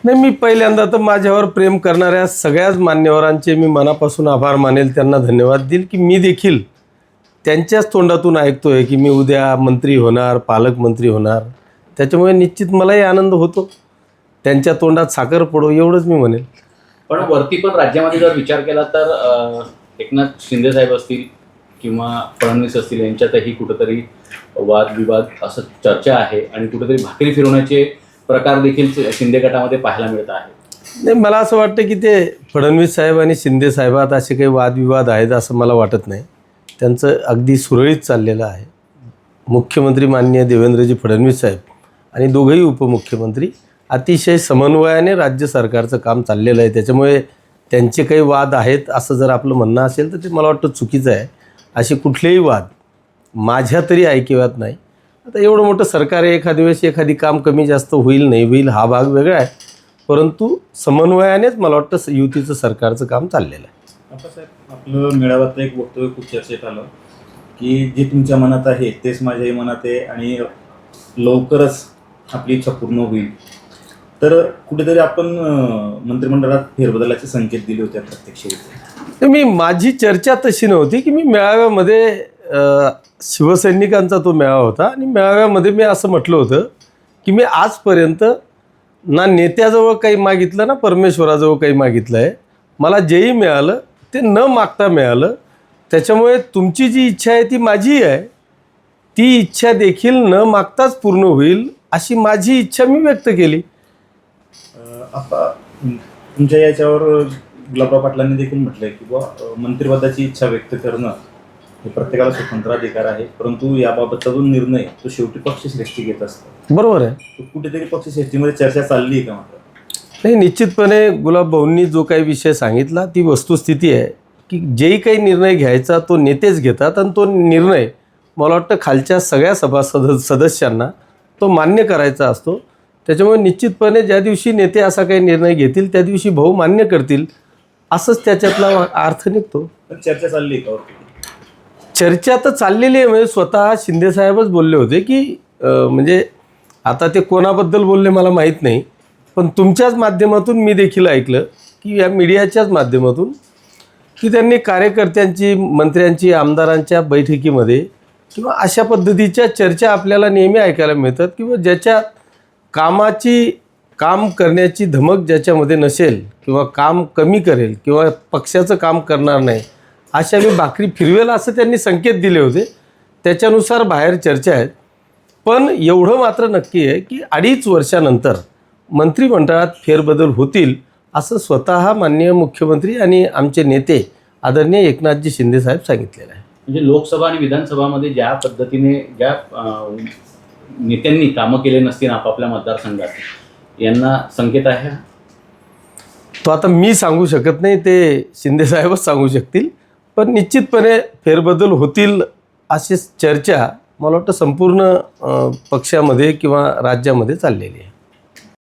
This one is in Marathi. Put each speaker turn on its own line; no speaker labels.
नाही, मी पहिल्यांदा तर माझ्यावर प्रेम करणाऱ्या सगळ्याच मान्यवरांचे मी मनापासून आभार मानेल, त्यांना धन्यवाद देईल की मी देखील त्यांच्याच तोंडातून ऐकतोय की मी उद्या मंत्री होणार, पालकमंत्री होणार. त्याच्यामुळे निश्चित मलाही आनंद होतो. त्यांच्या तोंडात साखर पडो एवढंच मी म्हणेल.
पण वरती पण राज्यामध्ये जर विचार केला तर एकनाथ शिंदे साहेब असतील किंवा फडणवीस असतील यांच्यातही कुठंतरी वादविवाद असं चर्चा आहे आणि कुठेतरी भाकरी फिरवण्याचे प्रकार देखील शिंदे गटामध्ये पाहायला मिळत आहे.
नाही, मला असं वाटतं की ते फडणवीस साहेब आणि शिंदे साहेबात असे काही वादविवाद आहेत असं मला वाटत नाही. त्यांचं अगदी सुरळीत चाललेलं आहे. मुख्यमंत्री माननीय देवेंद्रजी फडणवीस साहेब आणि दोघंही उपमुख्यमंत्री अतिशय समन्वयाने राज्य सरकारचं काम चाललेलं आहे. त्याच्यामुळे त्यांचे काही वाद आहेत असं जर आपलं म्हणणं असेल तर ते मला वाटतं चुकीचं आहे. असे कुठलेही वाद माझ्या तरी ऐकिवात नाही. आता एवढं मोठं सरकार आहे, एखाद्या वेळेस एखादी काम कमी जास्त होईल नाही होईल हा भाग वेगळा आहे, परंतु समन्वयानेच मला वाटतं युतीचं सरकारचं काम चाललेलं आहे.
आता साहेब, आपलं मेळाव्यात एक वक्तव्य खूप चर्चेत आलं की जे तुमच्या मनात आहे तेच माझ्याही मनात आहे आणि लवकरच आपली इच्छा पूर्ण होईल. तर कुठेतरी आपण मंत्रिमंडळात फेरबदलाचे संकेत दिले होते प्रत्यक्ष.
माझी चर्चा तशी नव्हती की मी मेळाव्यामध्ये शिवसैनिकांचा तो मेळावा होता आणि मेळाव्यामध्ये मी असं म्हटलं होतं की मी आजपर्यंत ना नेत्याजवळ काही मागितलं ना परमेश्वराजवळ काही मागितलं आहे. मला जेही मिळालं ते न मागता मिळालं. त्याच्यामुळे तुमची जी इच्छा आहे ती माझीही आहे. ती इच्छा देखील न मागताच पूर्ण होईल अशी माझी इच्छा मी व्यक्त केली.
आता तुमच्या याच्यावर गुलाबराव पाटलांनी देखील म्हटलंय की बुवा मंत्रिपदाची इच्छा व्यक्त करणं हे प्रत्येकाला स्वतंत्र अधिकार आहे, परंतु याबाबतचा जो निर्णय तो शेवटी पक्षश्रेष्ठी घेत असतो.
बरोबर आहे.
कुठेतरी पक्षश्रेष्ठीमध्ये चर्चा चालली आहे का मात्र?
नाही, निश्चितपणे गुलाबभाऊंनी जो काही विषय सांगितला ती वस्तुस्थिती आहे की जेही काही निर्णय घ्यायचा तो नेतेच घेतात आणि तो निर्णय मला वाटतं खालच्या सगळ्या सदस्यांना तो मान्य करायचा असतो. त्याच्यामुळे निश्चितपणे ज्या दिवशी नेते असा काही निर्णय घेतील त्या दिवशी भाऊ मान्य करतील असंच त्याच्यातला अर्थ निघतो.
चर्चा चालली का?
चर्चा तर चाललेली आहे. म्हणजे स्वतः शिंदेसाहेबच बोलले होते की म्हणजे आता ते कोणाबद्दल बोलले मला माहीत नाही, पण तुमच्याच माध्यमातून मी देखील ऐकलं की या मीडियाच्याच माध्यमातून की त्यांनी कार्यकर्त्यांची, मंत्र्यांची, आमदारांच्या बैठकीमध्ये किंवा अशा पद्धतीच्या चर्चा आपल्याला नेहमी ऐकायला मिळतात किंवा ज्याच्या काम करण्याची धमक ज्याच्यामध्ये नसेल किंवा काम कमी करेल किंवा पक्षाचं काम करणार नाही अशा मी भाकरी फिरवेल असं त्यांनी संकेत दिले होते. त्याच्यानुसार बाहेर चर्चा आहेत. पण एवढं मात्र नक्की आहे की 2.5 वर्षानंतर मंत्रिमंडळात फेरबदल होतील असं स्वतः माननीय मुख्यमंत्री आणि आमचे नेते आदरणीय एकनाथजी शिंदेसाहेब सांगितलेलं आहे.
म्हणजे लोकसभा आणि विधानसभामध्ये ज्या पद्धतीने ज्या नेत्यांनी कामं केले नसतील आपापल्या मतदारसंघात यांना संकेत आहे.
तो आता मी सांगू शकत नाही, ते शिंदेसाहेबच सांगू शकतील. पण निश्चितपणे फेरबदल होतील अशी चर्चा मला वाटतं संपूर्ण पक्षामध्ये किंवा राज्यामध्ये चाललेली आहे.